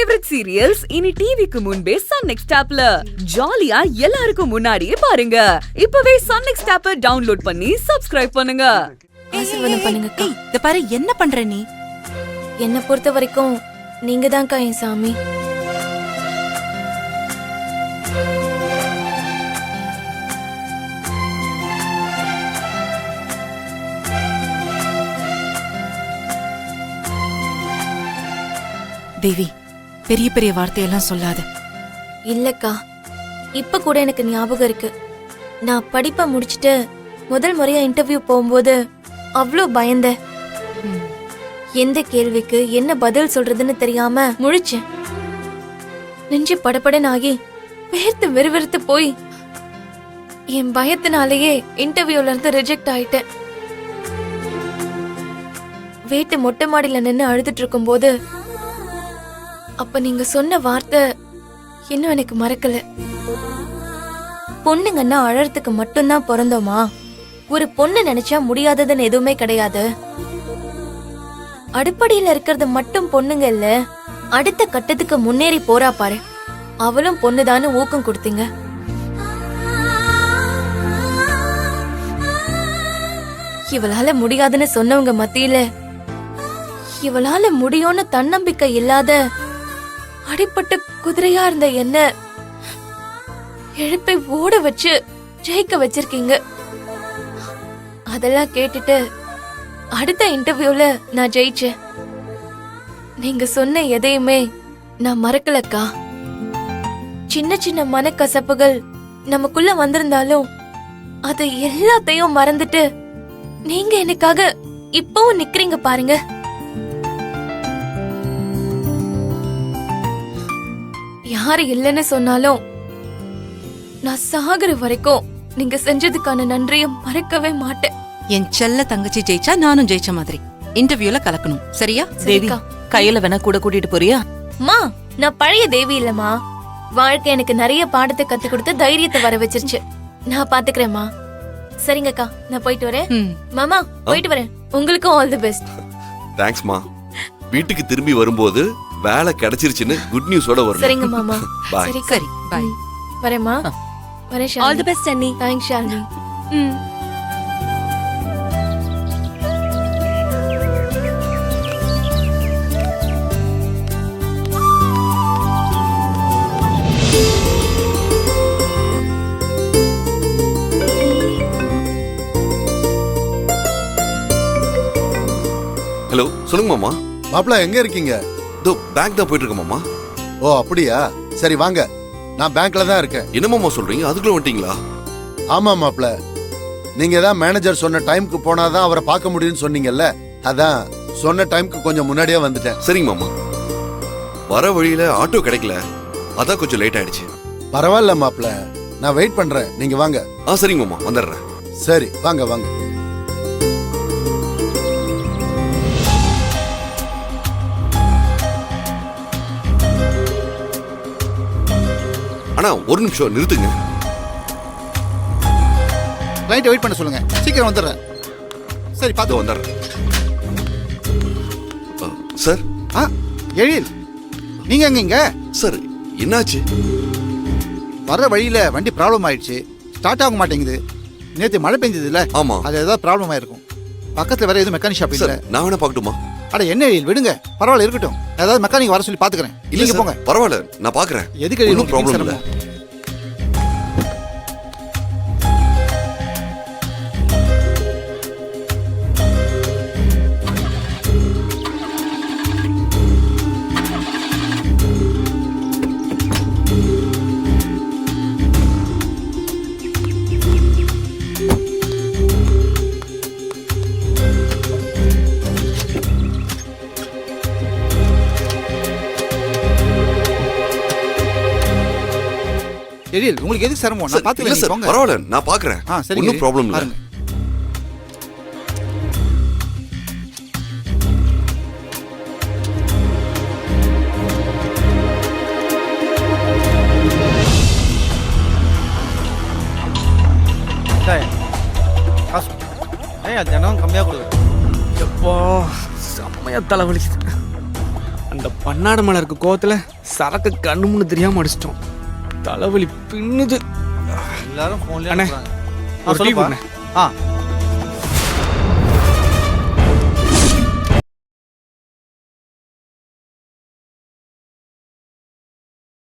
Favourite serials இனி டிவிக்கு முன்பே சன் நெக்ஸ்ட் ஆப்ல ஜாலியா எல்லாருக்கும் முன்னாடியே பாருங்க. இப்பவே சன் நெக்ஸ்ட் ஆப்பை டவுன்லோட் பண்ணி சப்ஸ்கிரைப் பண்ணுங்க. ஆசீர்வாதம் பண்ணுங்கக்கா. இத பாரு, என்ன பண்ற நீ? என்ன பொறுத்த வரைக்கும் நீங்க தான்க்கா என் சாமி. தேவி, பெரிய பெரிய வார்த்தையெல்லாம் சொல்லாத. இல்லக்கா, இப்ப கூட எனக்கு ஞாபகம் இருக்கு. நான் படிப்பை முடிச்சிட்டு முதல் முறையா இன்டர்வியூ போகும்போது அவ்வளோ பயந்தேன். எந்த கேள்விக்கு என்ன பதில் சொல்றதுன்னு தெரியாம முழிச்சேன். நெஞ்சு படபடன்னு ஆகி வேர்த்து வெறுவெறுத்து போய் என் பயத்தினாலேயே இன்டர்வியூல இருந்து ரிஜெக்ட் ஆயிட்டேன். வீட்டு மொட்டை மாடியில நின்னு அழுதுட்டு இருக்கும் போது அப்ப நீங்க சொன்ன வார்த்தை இன்னும் எனக்கு மறக்கல. பொண்ணுங்கன்னா அழறதுக்கு மட்டும்தான் பிறந்தோமா? ஒரு பொண்ணு நினைச்சா முடியாததுன்னு எதுவுமே கிடையாது. அடிப்படையில இருக்கிறது மட்டும் பொண்ணுங்க இல்ல, அடுத்த கட்டத்துக்கு முன்னேறி போறா பாரு, அவளும் பொண்ணுதான்னு ஊக்கம் கொடுத்தீங்க. இவளால முடியாதுன்னு சொன்னவங்க மத்தியில இவளால முடியும்னு தன்னம்பிக்கை இல்லாத அடிப்பட்ட குதிரையா இருந்த என்ன எழுப்பை ஓட வச்சு ஜெயிக்க வச்சிருக்கீங்க. அதெல்லாம் கேட்டுட்டு அடுத்த இன்டர்வியூல நான் ஜெயிச்சேன். நீங்க சொன்ன எதையுமே நான் மறக்கலக்கா. சின்ன சின்ன மனக்கசப்புகள் நமக்குள்ள வந்திருந்தாலும் அது எல்லாத்தையும் மறந்துட்டு நீங்க எனக்காக இப்பவும் நிக்கிறீங்க பாருங்க. யாரு இல்லைன்னு சொன்னாலும் நான் சாகுற வரைக்கும் நீங்க செஞ்சதுக்கான நன்றியை மறக்கவே மாட்டேன். என் செல்ல தங்கச்சி ஜெயிச்சா நானும் ஜெயிச்ச மாதிரி இன்டர்வியூல கலக்கணும், சரியா? தேவி, கையில வேணா கூட கூட்டிட்டு போறியா? மா, நான் பழைய தேவி இல்லம்மா. வாழ்க்கை எனக்கு நிறைய பாடத்தை கத்து கொடுத்து தைரியத்தை வர வச்சிருச்சு. நான் பாத்துக்கிறேன்மா. சரிங்கக்கா, நான் போயிட்டு வரேன். மாமா, போயிட்டு வரேன். உங்களுக்கும் ஆல் தி பெஸ்ட். தேங்க்ஸ்மா. வீட்டுக்கு திரும்பி வரும்போது வேலை கிடைச்சிருச்சுன்னு குட் நியூஸோட வரணும். சரிங்க மாமா. பாய். சரி, பாய். வரேம்மா. வரேன் ஷாலினி. ஆல் தி பெஸ்ட் அண்ணி. தேங்க்ஸ் ஷாலினி. ஹலோ, சொல்லுங்க மாமா. மாப்பிள்ள எங்க இருக்கீங்க? இதோ பேங்க் தான் போயிட்டு இருக்கேன் மாமா. ஓ அப்படியா, சரி வாங்க, நான் பேங்க்ல தான் இருக்கேன். என்ன மாமா சொல்றீங்க? அதுக்குள்ள வந்துட்டீங்களா? ஆமா மாப்பிள்ள, நீங்க தான் மேனேஜர் சொன்ன டைம்க்கு போனாதான் அவரை பார்க்க முடியும்னு சொன்னீங்கல்ல, அதான் சொன்ன டைம்க்கு கொஞ்சம் முன்னாடியே வந்துட்டேன். சரிங்க மாமா. வர வழியில ஆட்டோ கிடைக்கல, அதான் கொஞ்சம் லேட் ஆயிடுச்சு. பரவாயில்ல மாப்பிள்ள, நான் வெயிட் பண்றேன், நீங்க வாங்க. சரிங்க மாமா, வந்துடுறேன். சரி வாங்க வாங்க. அண்ணா, ஒரு நிமிஷம் நிறுத்துங்க. லைட்டை வெயிட் பண்ண சொல்லுங்க, சீக்கிரம் வந்துடுறேன். சரி, பார்த்து வந்துடுறேன். சார். எழில், நீங்க எங்க? சார், என்னாச்சு? வர வழியில வண்டி ப்ராப்ளம் ஆயிடுச்சு, ஸ்டார்ட் ஆக மாட்டேங்குது. நேற்று மழை பெஞ்சது இல்ல? ஆமா. அது ஏதாவது ப்ராப்ளம் ஆயிருக்கும். பக்கத்துல வேற எதுவும் மெக்கானிக் ஷாப் இல்ல? நான் வேணா பார்க்கட்டுமா? அட என்ன எழில், விடுங்க, பரவாயில்ல, இருக்கட்டும். ஏதாவது மெக்கானிக் வர சொல்லி பாத்துக்கிறேன். இல்லைங்க போங்க. பரவாயில்ல, நான் பாக்குறேன். எதுக்கு எழில் ப்ராப்ளம் இல்ல. எழில், உங்களுக்கு எதுக்கு சிரமம்? நான் பாத்துக்கிறேன். பரவாயில்ல, நான் பாக்குறேன். சரி, ஒன்னும் ப்ராப்ளம் இல்ல. ஜனம் கம்மியாக கொடுக்குது. எப்போ செம்மையா தலைவலிக்குது. அந்த பன்னாடு மலை இருக்க கோவத்துல சரக்கு கண்ணு முன்னு தெரியாம அடிச்சிட்டோம். தலைவலி பின்னுது. எல்லாரும் அண்ணே, ஒரு டீ கொடுண்ணே. ஆ